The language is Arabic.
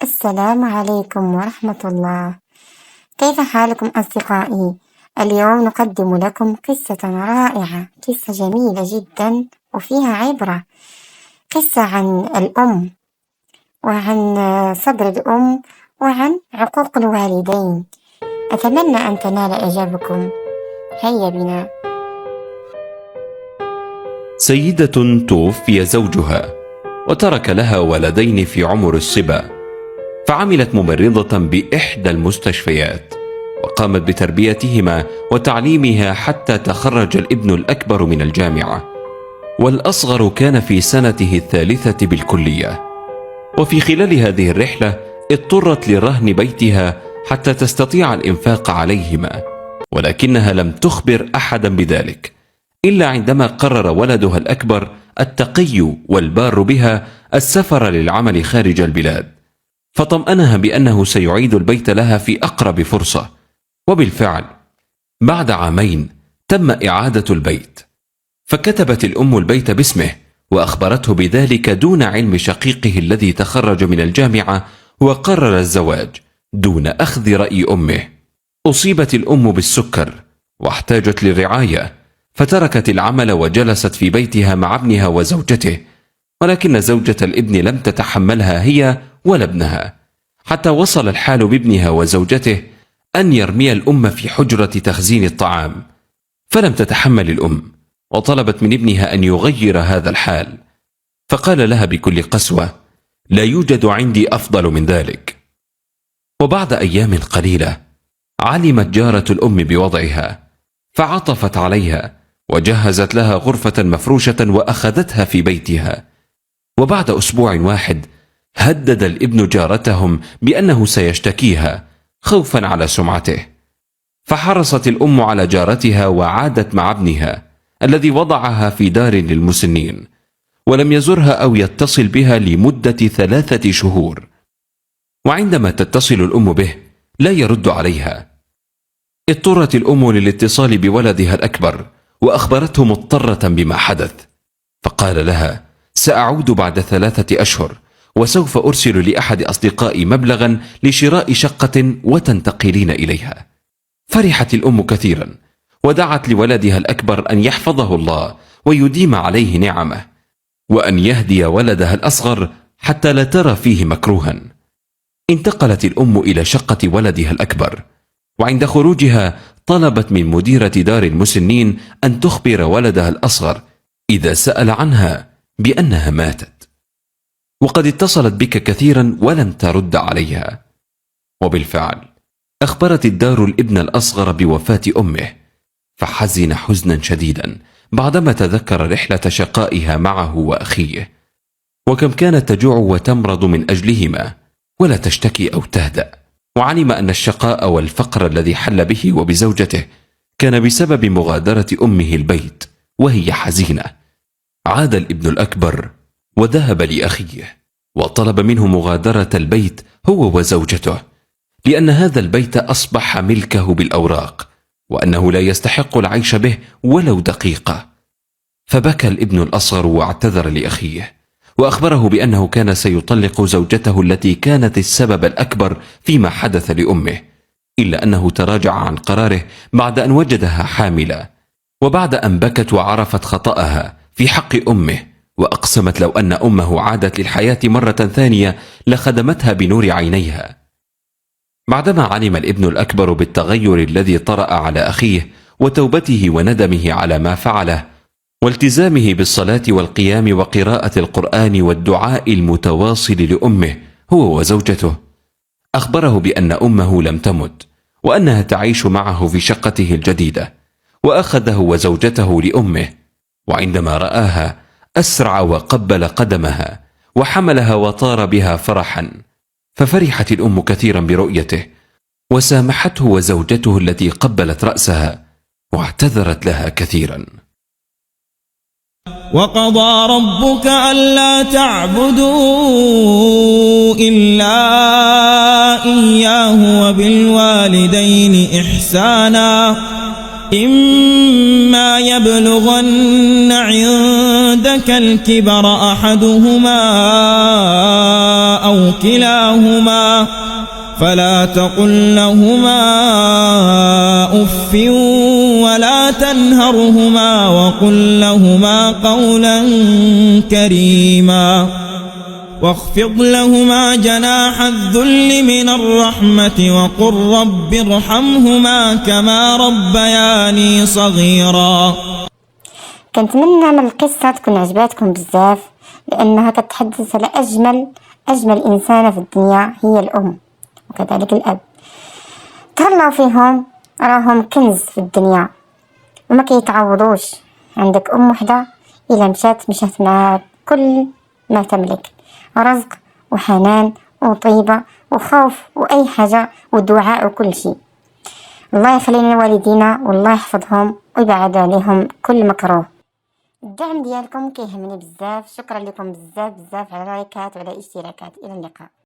السلام عليكم ورحمة الله. كيف حالكم أصدقائي؟ اليوم نقدم لكم قصة رائعة، قصة جميلة جدا وفيها عبرة. قصة عن الأم وعن صبر الأم وعن عقوق الوالدين. أتمنى أن تنال إعجابكم. هيا بنا. سيدة توفي زوجها وترك لها ولدين في عمر الصبا، فعملت ممرضة بإحدى المستشفيات وقامت بتربيتهما وتعليمها حتى تخرج الابن الأكبر من الجامعة، والأصغر كان في سنته الثالثة بالكلية. وفي خلال هذه الرحلة اضطرت لرهن بيتها حتى تستطيع الإنفاق عليهما، ولكنها لم تخبر أحدا بذلك إلا عندما قرر ولدها الأكبر التقي والبار بها السفر للعمل خارج البلاد، فطمأنها بأنه سيعيد البيت لها في أقرب فرصة. وبالفعل بعد عامين تم إعادة البيت، فكتبت الأم البيت باسمه وأخبرته بذلك دون علم شقيقه الذي تخرج من الجامعة وقرر الزواج دون أخذ رأي أمه. أصيبت الأم بالسكر واحتاجت للرعاية، فتركت العمل وجلست في بيتها مع ابنها وزوجته، ولكن زوجة الابن لم تتحملها هي ولا ابنها، حتى وصل الحال بابنها وزوجته أن يرمي الأم في حجرة تخزين الطعام، فلم تتحمل الأم وطلبت من ابنها أن يغير هذا الحال، فقال لها بكل قسوة: لا يوجد عندي أفضل من ذلك. وبعد أيام قليلة علمت جارة الأم بوضعها، فعطفت عليها وجهزت لها غرفة مفروشة وأخذتها في بيتها. وبعد أسبوع واحد هدد الابن جارتهم بأنه سيشتكيها خوفا على سمعته، فحرصت الأم على جارتها وعادت مع ابنها الذي وضعها في دار للمسنين، ولم يزرها أو يتصل بها لمدة 3 شهور. وعندما تتصل الأم به لا يرد عليها. اضطرت الأم للاتصال بولدها الأكبر وأخبرته مضطرة بما حدث، فقال لها: سأعود بعد 3 أشهر وسوف أرسل لأحد أصدقائي مبلغا لشراء شقة وتنتقلين إليها. فرحت الأم كثيرا ودعت لولدها الأكبر أن يحفظه الله ويديم عليه نعمه، وأن يهدي ولدها الأصغر حتى لا ترى فيه مكروها. انتقلت الأم إلى شقة ولدها الأكبر، وعند خروجها طلبت من مديرة دار المسنين أن تخبر ولدها الأصغر إذا سأل عنها بأنها ماتت، وقد اتصلت بك كثيرا ولم ترد عليها. وبالفعل أخبرت الدار الابن الأصغر بوفاة أمه، فحزن حزنا شديدا بعدما تذكر رحلة شقائها معه وأخيه، وكم كانت تجوع وتمرض من أجلهما ولا تشتكي أو تهدأ. وعلم أن الشقاء والفقر الذي حل به وبزوجته كان بسبب مغادرة أمه البيت وهي حزينة. عاد الابن الأكبر وذهب لأخيه وطلب منه مغادرة البيت هو وزوجته، لأن هذا البيت أصبح ملكه بالأوراق، وأنه لا يستحق العيش به ولو دقيقة. فبكى الابن الأصغر واعتذر لأخيه وأخبره بأنه كان سيطلق زوجته التي كانت السبب الأكبر فيما حدث لأمه، إلا أنه تراجع عن قراره بعد أن وجدها حاملة، وبعد أن بكت وعرفت خطأها في حق أمه، وأقسمت لو أن أمه عادت للحياة مرة ثانية لخدمتها بنور عينيها. بعدما علم الابن الأكبر بالتغير الذي طرأ على أخيه وتوبته وندمه على ما فعله والتزامه بالصلاة والقيام وقراءة القرآن والدعاء المتواصل لأمه هو وزوجته، أخبره بأن أمه لم تمت وأنها تعيش معه في شقته الجديدة، وأخذه وزوجته لأمه. وعندما رآها أسرع وقبل قدمها وحملها وطار بها فرحا، ففرحت الأم كثيرا برؤيته وسامحته وزوجته التي قبلت رأسها واعتذرت لها كثيرا. وقضى ربك ألا تعبدوا إلا إياه وبالوالدين إحسانا إما يبلغن عندك الكبر أحدهما أو كلاهما فلا تقل لهما أف ولا تنهرهما وقل لهما قولا كريما واخفض لهما جناح الذل من الرحمة وقل رب ارحمهما كما ربياني صغيرا. كنتمنى من القصة تكون عجباتكم بزاف، لأنها كتحدث على أجمل إنسانة في الدنيا هي الأم وكذلك الأب. تهلاو فيهم، راهم كنز في الدنيا وما كيتعوضوش. عندك أم وحدة إلا مشات معها كل ما تملك، رزق وحنان وطيبة وخوف وأي حاجة ودعاء وكل شيء. الله يخلينا والدينا والله يحفظهم ويبعد عليهم كل مكروه. الدعم ديالكم كيهمني بزاف، شكرا لكم بزاف على اللايكات وعلى الاشتراكات. إلى اللقاء.